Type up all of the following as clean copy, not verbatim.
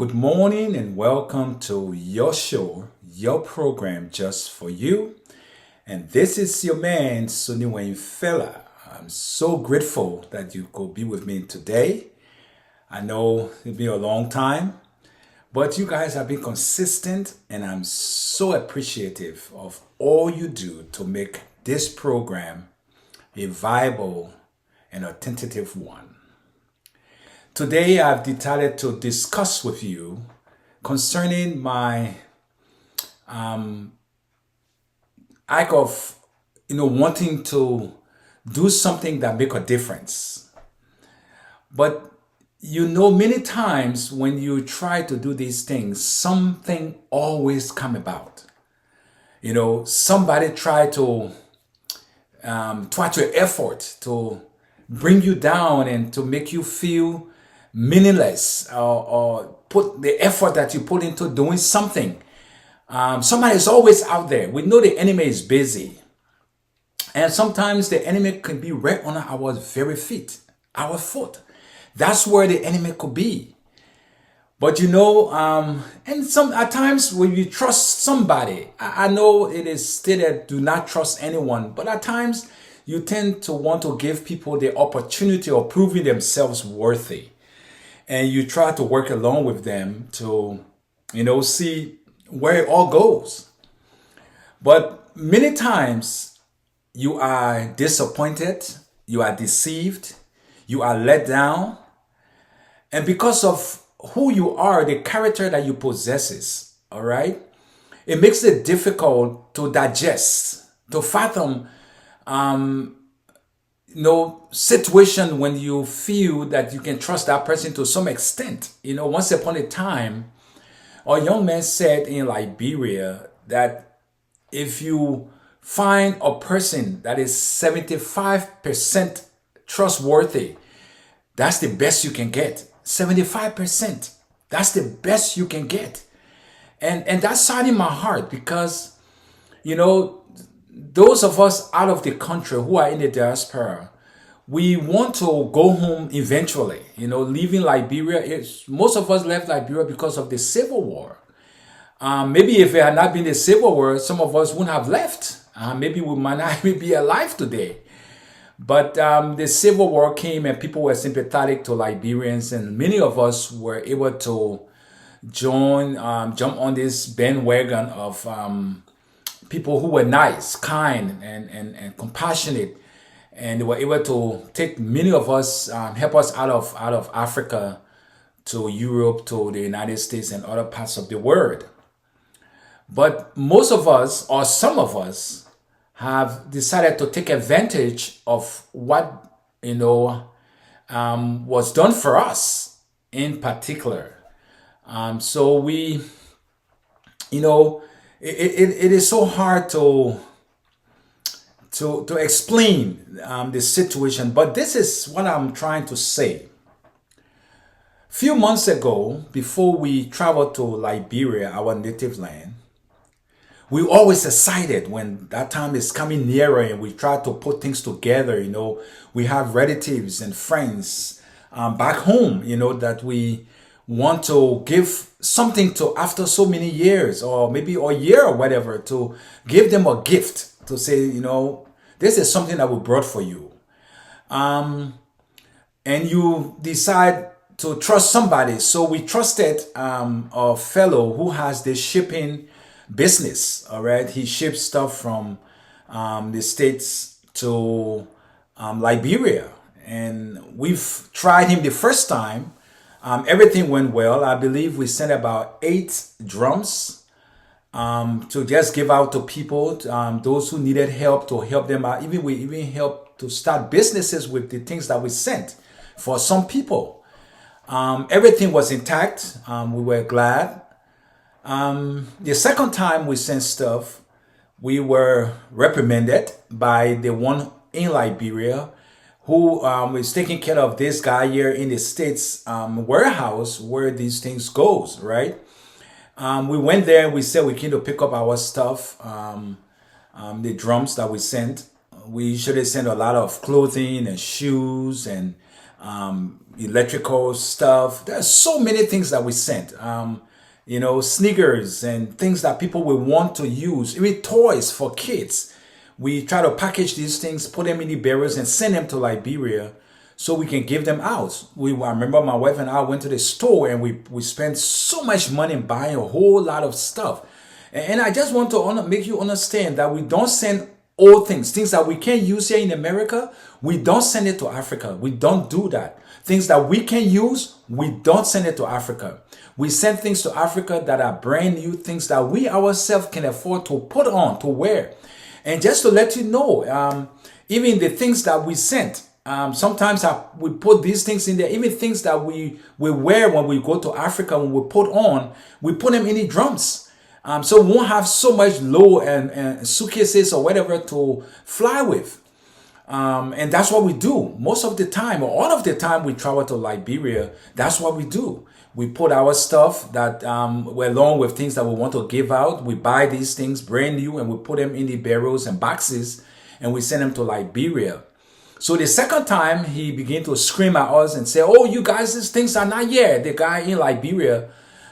Good morning and welcome to your show, your program just for you. And this is your man, Sunny Wayne Fella. I'm so grateful that you could be with me today. I know it's been a long time, but you guys have been consistent, and I'm so appreciative of all you do to make this program a viable and authentative one. Today, I've decided to discuss with you concerning my act of, wanting to do something that make a difference. But many times when you try to do these things, something always come about. Somebody try to thwart your effort to bring you down and to make you feel meaningless, or put the effort that you put into doing something. Somebody is always out there. We know the enemy is busy. And sometimes the enemy can be right on our very feet, our foot. That's where the enemy could be. But at times when you trust somebody, I know it is stated do not trust anyone, but at times you tend to want to give people the opportunity of proving themselves worthy. And you try to work along with them to, see where it all goes. But many times you are disappointed, you are deceived, you are let down. And because of who you are, the character that you possesses, all right, it makes it difficult to digest, to fathom, situation when you feel that you can trust that person to some extent. Once upon a time, a young man said in Liberia that if you find a person that is 75% trustworthy, that's the best you can get. 75%. That's the best you can get. And that's sad in my heart because, those of us out of the country who are in the diaspora, we want to go home eventually. Leaving Liberia, most of us left Liberia because of the Civil War. Maybe if it had not been the Civil War, some of us wouldn't have left. Maybe we might not even be alive today. But the Civil War came and people were sympathetic to Liberians, and many of us were able to jump on this bandwagon of people who were nice, kind, and compassionate, and they were able to take many of us, help us out of Africa to Europe, to the United States, and other parts of the world. But most of us, or some of us, have decided to take advantage of what was done for us in particular. So we, it is so hard to explain the situation, but this is what I'm trying to say. Few months ago, before we traveled to Liberia, our native land, we always excited when that time is coming nearer, and we try to put things together. We have relatives and friends back home, that we want to give something to after so many years, or maybe a year or whatever, to give them a gift to say, this is something that we brought for you. And you decide to trust somebody. So we trusted a fellow who has this shipping business. All right. He ships stuff from the States to Liberia. And we've tried him the first time. Everything went well. I believe we sent about 8 drums to just give out to people, those who needed help, to help them out. We even helped to start businesses with the things that we sent for some people. Everything was intact. We were glad. The second time we sent stuff, we were reprimanded by the one in Liberia who is taking care of this guy here in the States warehouse where these things goes, right? We went there and we said we came to pick up our stuff, the drums that we sent. We usually send a lot of clothing and shoes and electrical stuff. There's so many things that we sent. Sneakers and things that people will want to use, even toys for kids. We try to package these things, put them in the barrels, and send them to Liberia so we can give them out. I remember my wife and I went to the store and we spent so much money buying a whole lot of stuff. And I just want to make you understand that we don't send old things that we can't use here in America. We don't send it to Africa. We don't do that. Things that we can use, we don't send it to Africa. We send things to Africa that are brand new, things that we ourselves can afford to put on, to wear. And just to let you know, even the things that we sent, sometimes we put these things in there, even things that we wear when we go to Africa, when we put them in the drums. So we won't have so much load and suitcases or whatever to fly with. And that's what we do. Most of the time, or all of the time we travel to Liberia, that's what we do. We put our stuff that along with things that we want to give out. We buy these things brand new and we put them in the barrels and boxes and we send them to Liberia. So the second time he began to scream at us and say, "Oh, you guys, these things are not here." The guy in Liberia,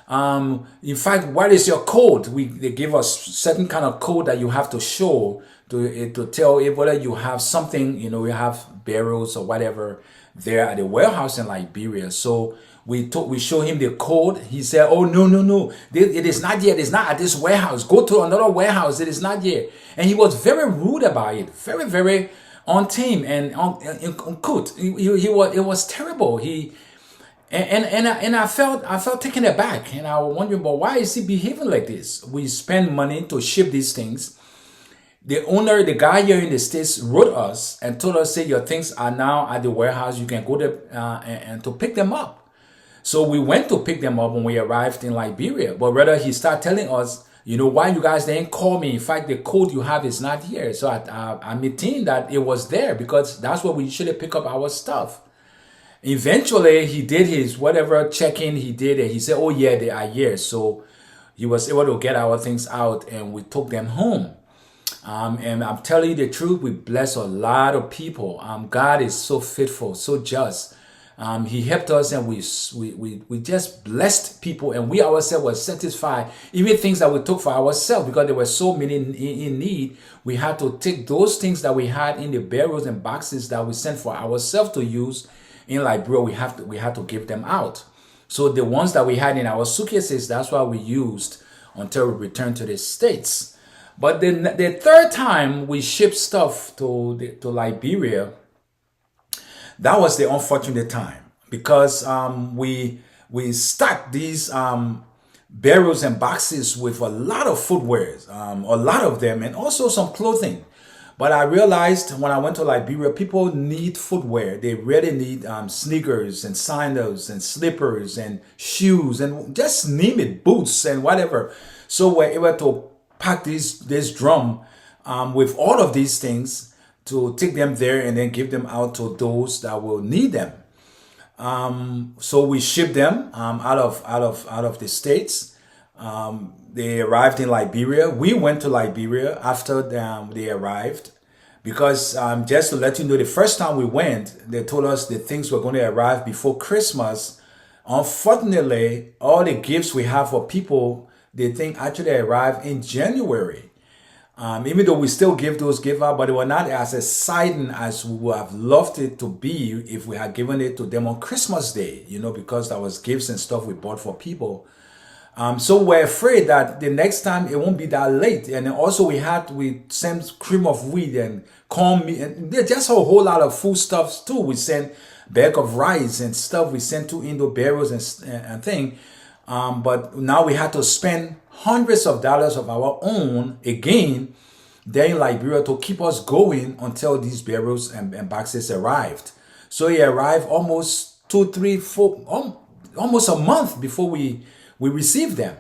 in fact, what is your code? They give us certain kind of code that you have to show to tell if whether you have something, you have barrels or whatever there at the warehouse in Liberia. So we show him the code. He said, "Oh, no. It is not yet. It's not at this warehouse. Go to another warehouse. It is not yet." And he was very rude about it. Very, very untamed and uncouth. It was terrible. And I felt taken aback. And I was wondering, but why is he behaving like this? We spend money to ship these things. The guy here in the States wrote us and told us, say, your things are now at the warehouse. You can go there and to pick them up. So we went to pick them up when we arrived in Liberia. But rather, he started telling us, why you guys didn't call me? In fact, the code you have is not here. So I maintained that it was there because that's where we usually pick up our stuff. Eventually, he did his whatever check-in he did, and he said, "Oh yeah, they are here." So he was able to get our things out, and we took them home. And I'm telling you the truth, we bless a lot of people. God is so faithful, so just. He helped us, and we just blessed people, and we ourselves were satisfied. Even things that we took for ourselves, because there were so many in need, we had to take those things that we had in the barrels and boxes that we sent for ourselves to use in Liberia. We had to give them out. So the ones that we had in our suitcases, that's what we used until we returned to the States. But the third time we shipped stuff to Liberia, that was the unfortunate time, because we stacked these barrels and boxes with a lot of footwear, a lot of them, and also some clothing. But I realized when I went to Liberia, people need footwear. They really need sneakers and sandals and slippers and shoes and just name it, boots and whatever. So we're able to pack this drum with all of these things to take them there and then give them out to those that will need them. So we shipped them out of the States. They arrived in Liberia. We went to Liberia after they arrived, because just to let you know, the first time we went, they told us the things were going to arrive before Christmas. Unfortunately, all the gifts we have for people, they think actually arrived in January. Even though we still give those gift out, but they were not as exciting as we would have loved it to be if we had given it to them on Christmas Day, because that was gifts and stuff we bought for people. So we're afraid that the next time it won't be that late. And then also we sent cream of wheat and corn meat, and just a whole lot of food stuffs too. We sent bag of rice and stuff. We sent 2 indoor barrels and thing. But now we had to spend hundreds of dollars of our own again there in Liberia to keep us going until these barrels and boxes arrived. So it arrived almost 2, 3, 4, almost a month before we received them.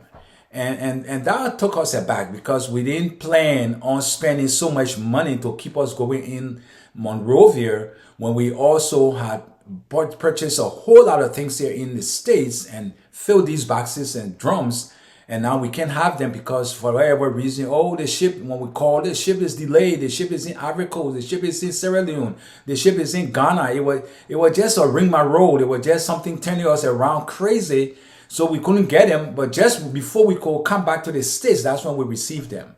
And that took us aback, because we didn't plan on spending so much money to keep us going in Monrovia when we also had purchased a whole lot of things here in the States and filled these boxes and drums And now we can't have them because for whatever reason, oh, the ship, when we call, the ship is delayed, the ship is in Ivory Coast, the ship is in Sierra Leone, the ship is in Ghana. It was just a ring my road. It was just something turning us around crazy. So we couldn't get them. But just before we could come back to the States, that's when we received them.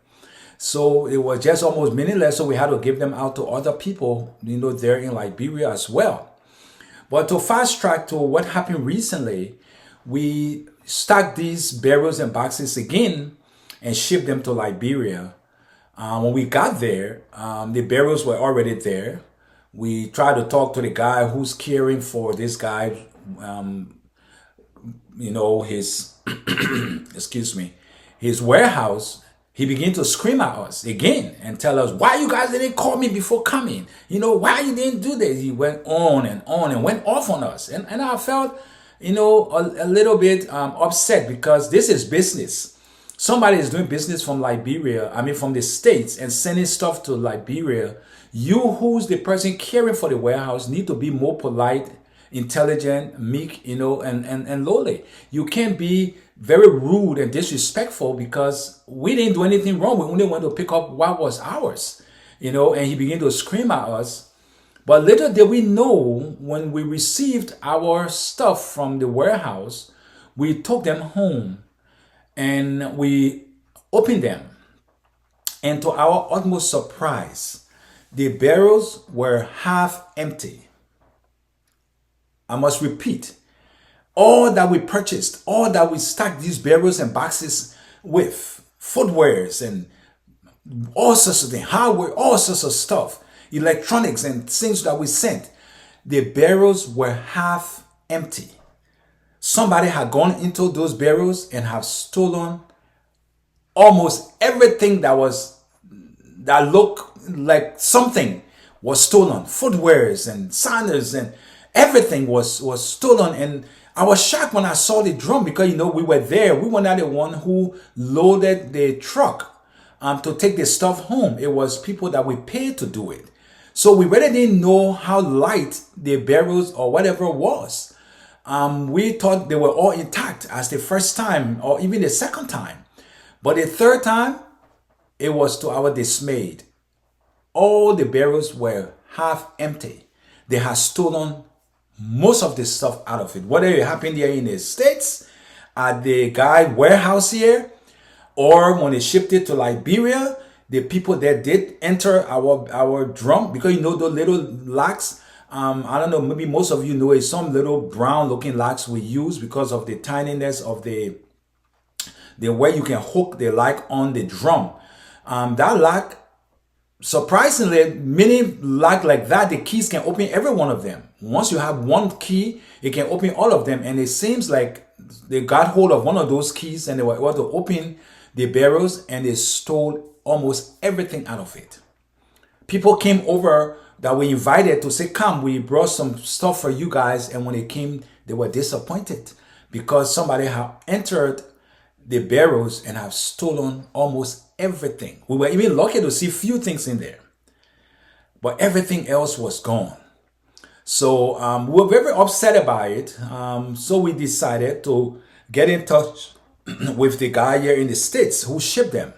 So it was just almost meaningless. So we had to give them out to other people, there in Liberia as well. But to fast track to what happened recently, we stacked these barrels and boxes again and shipped them to Liberia. When we got there, the barrels were already there. We tried to talk to the guy who's caring for this guy, his, excuse me, his warehouse. He began to scream at us again and tell us, why you guys didn't call me before coming? Why you didn't do this? He went on and went off on us. And I felt, a little bit upset because this is business. Somebody is doing business from Liberia, from the States, and sending stuff to Liberia. You, who's the person caring for the warehouse, need to be more polite, intelligent, meek, and lowly. You can't be very rude and disrespectful because we didn't do anything wrong. We only wanted to pick up what was ours, and he began to scream at us. But little did we know, when we received our stuff from the warehouse, we took them home and we opened them. And to our utmost surprise, the barrels were half empty. I must repeat, all that we purchased, all that we stacked these barrels and boxes with, footwears and all sorts of things, hardware, all sorts of stuff, electronics and things that we sent, the barrels were half empty. Somebody had gone into those barrels and have stolen almost everything that looked like something was stolen. Footwears and sandals and everything was stolen. And I was shocked when I saw the drum because, we were there. We were not the one who loaded the truck to take the stuff home. It was people that we paid to do it. So we really didn't know how light the barrels or whatever was. We thought they were all intact as the first time or even the second time. But the third time, it was to our dismay. All the barrels were half empty. They had stolen most of the stuff out of it. Whether it happened here in the States, at the guy warehouse here, or when they shipped it to Liberia, the people that did enter our drum, because those little locks, I don't know, maybe most of you know it, some little brown looking locks we use because of the tininess of the way you can hook the lock on the drum. That lock, surprisingly, many lock like that, the keys can open every one of them. Once you have one key, it can open all of them. And it seems like they got hold of one of those keys and they were able to open the barrels and they stole almost everything out of it. People came over that we invited to say, come, we brought some stuff for you guys. And when they came, they were disappointed because somebody had entered the barrels and have stolen almost everything. We were even lucky to see few things in there, but everything else was gone. So we were very upset about it. So we decided to get in touch with the guy here in the States who shipped them.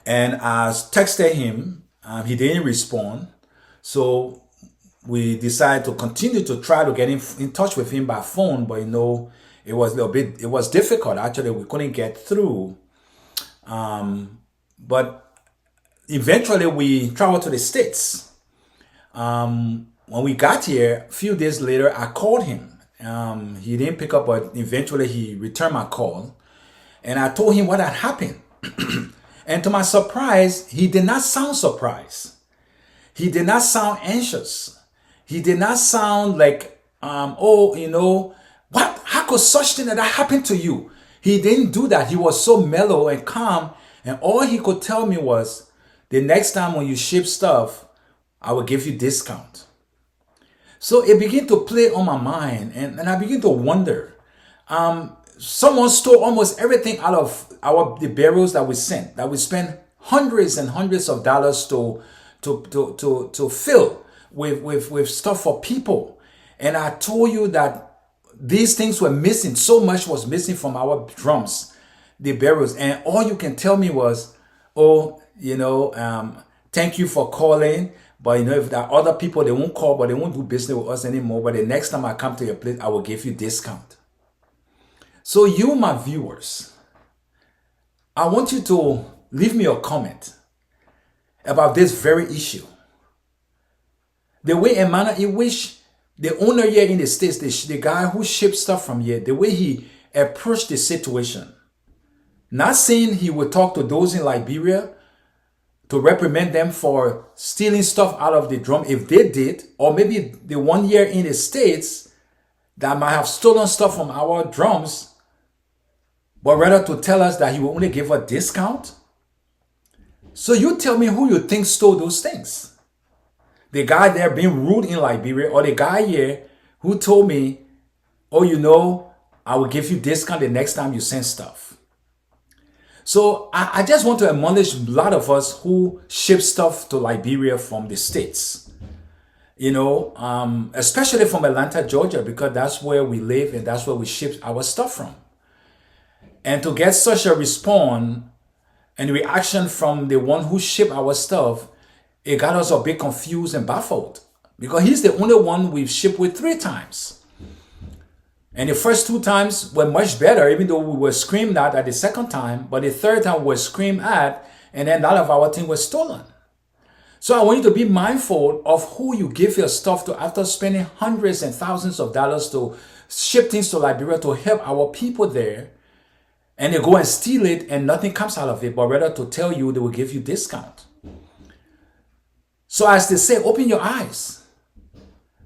And I texted him. He didn't respond. So we decided to continue to try to get in touch with him by phone. But it was difficult. Actually, we couldn't get through. But eventually we traveled to the States. When we got here, a few days later, I called him. He didn't pick up, but eventually he returned my call. And I told him what had happened. And to my surprise, he did not sound surprised. He did not sound anxious. He did not sound like, what? How could such thing that happen to you? He didn't do that. He was so mellow and calm. And all he could tell me was, the next time when you ship stuff, I will give you discount. So it began to play on my mind. And I began to wonder, someone stole almost everything out of the barrels that we sent, that we spent hundreds and hundreds of dollars to fill with stuff for people. And I told you that these things were missing. So much was missing from our drums, the barrels. And all you can tell me was, oh, thank you for calling. But if there are other people, they won't call, but they won't do business with us anymore. But the next time I come to your place, I will give you discount. So you, my viewers, I want you to leave me a comment about this very issue. The way and manner in which the owner here in the States, the guy who ships stuff from here, the way he approached the situation. Not saying he would talk to those in Liberia to reprimand them for stealing stuff out of the drum if they did, or maybe the one here in the States that might have stolen stuff from our drums, but rather to tell us that he will only give a discount. So you tell me who you think stole those things. The guy there being rude in Liberia, or the guy here who told me, oh, I will give you discount the next time you send stuff. So I just want to admonish a lot of us who ship stuff to Liberia from the States, especially from Atlanta, Georgia, because that's where we live and that's where we ship our stuff from. And to get such a response and reaction from the one who shipped our stuff, it got us a bit confused and baffled, because he's the only one we've shipped with 3 times. And the first 2 times were much better, even though we were screamed at the second time. But the third time we were screamed at, and then none of our thing was stolen. So I want you to be mindful of who you give your stuff to after spending hundreds and thousands of dollars to ship things to Liberia to help our people there. And they go and steal it and nothing comes out of it, but rather to tell you they will give you discount. So as they say, open your eyes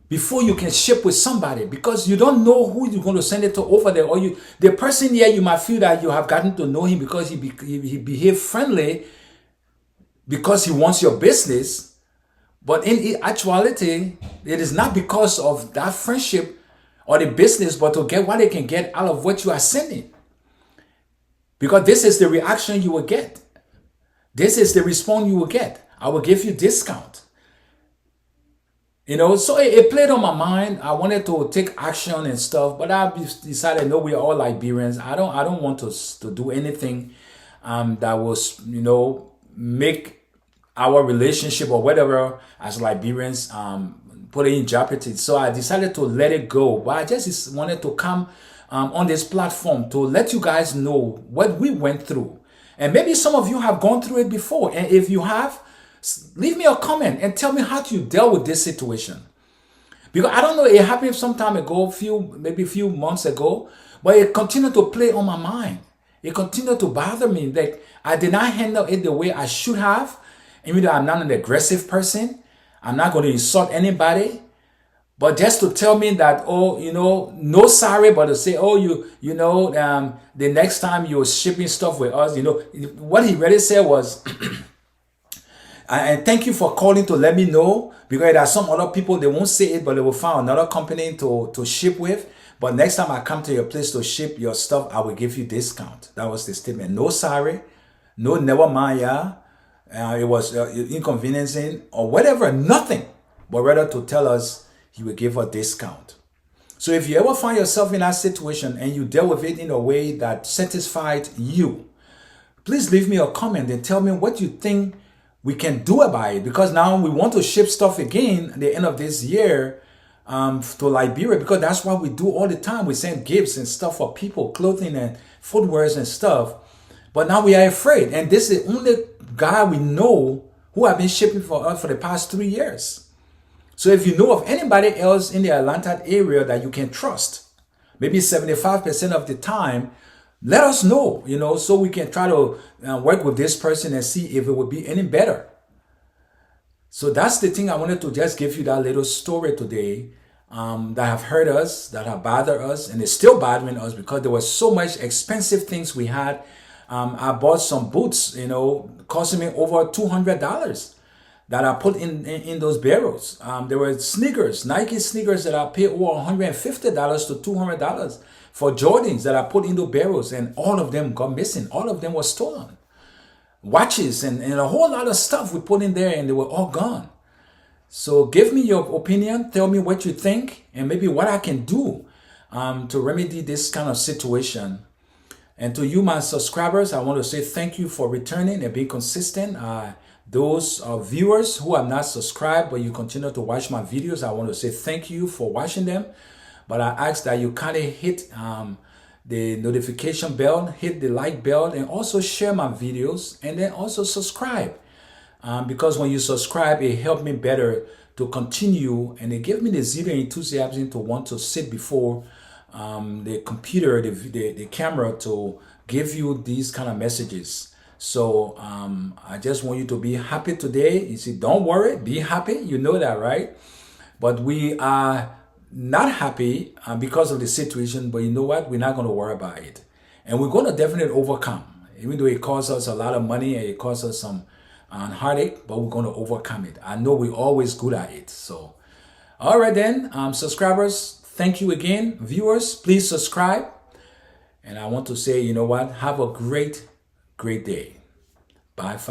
before you can ship with somebody, because you don't know who you're going to send it to over there. Or the person here, you might feel that you have gotten to know him because he behaved friendly because he wants your business. But in actuality, it is not because of that friendship or the business, but to get what they can get out of what you are sending. Because this is the reaction you will get. This is the response you will get. I will give you discount. So it played on my mind. I wanted to take action and stuff, but I decided, no, we are all Liberians. I don't want to do anything that will, make our relationship or whatever as Liberians put it in jeopardy. So I decided to let it go. But I just wanted to come on this platform to let you guys know what we went through. And maybe some of you have gone through it before. And if you have, leave me a comment and tell me how you dealt with this situation. Because I don't know, it happened some time ago, maybe a few months ago, but it continued to play on my mind. It continued to bother me. Like I did not handle it the way I should have. Even though I'm not an aggressive person, I'm not going to insult anybody. But just to tell me that, no sorry, but to say, the next time you're shipping stuff with us, what he really said was, and thank you for calling to let me know, because there are some other people, they won't say it, but they will find another company to ship with. But next time I come to your place to ship your stuff, I will give you discount. That was the statement. No sorry, no never mind, yeah. It was inconveniencing or whatever, nothing. But rather to tell us he will give a discount. So if you ever find yourself in that situation and you deal with it in a way that satisfied you, please leave me a comment and tell me what you think we can do about it, because now we want to ship stuff again at the end of this year to Liberia, because that's what we do all the time. We send gifts and stuff for people, clothing and footwears and stuff. But now we are afraid, and this is the only guy we know who have been shipping for us for the past 3 years. So if you know of anybody else in the Atlanta area that you can trust, maybe 75% of the time, let us know, so we can try to work with this person and see if it would be any better. So that's the thing. I wanted to just give you that little story today that have hurt us, that have bothered us, and it's still bothering us because there was so much expensive things we had. I bought some boots, costing me over $200 that I put in those barrels. There were sneakers, Nike sneakers that I paid over $150 to $200 for Jordans that I put into barrels, and all of them got missing. All of them were stolen. Watches and a whole lot of stuff we put in there, and they were all gone. So give me your opinion. Tell me what you think and maybe what I can do to remedy this kind of situation. And to you, my subscribers, I want to say thank you for returning and being consistent. Those viewers who have not subscribed, but you continue to watch my videos, I want to say thank you for watching them. But I ask that you kind of hit the notification bell, hit the like bell, and also share my videos, and then also subscribe. Because when you subscribe, it helps me better to continue, and it gives me the zeal and enthusiasm to want to sit before the computer, the camera, to give you these kind of messages. So I just want you to be happy today. You see, don't worry, be happy. You know that, right? But we are not happy because of the situation. But you know what? We're not going to worry about it, and we're going to definitely overcome. Even though it costs us a lot of money and it costs us some heartache, but we're going to overcome it. I know we're always good at it. So, all right then, subscribers. Thank you again. Viewers, please subscribe. And I want to say, you know what? Have a great day. Bye.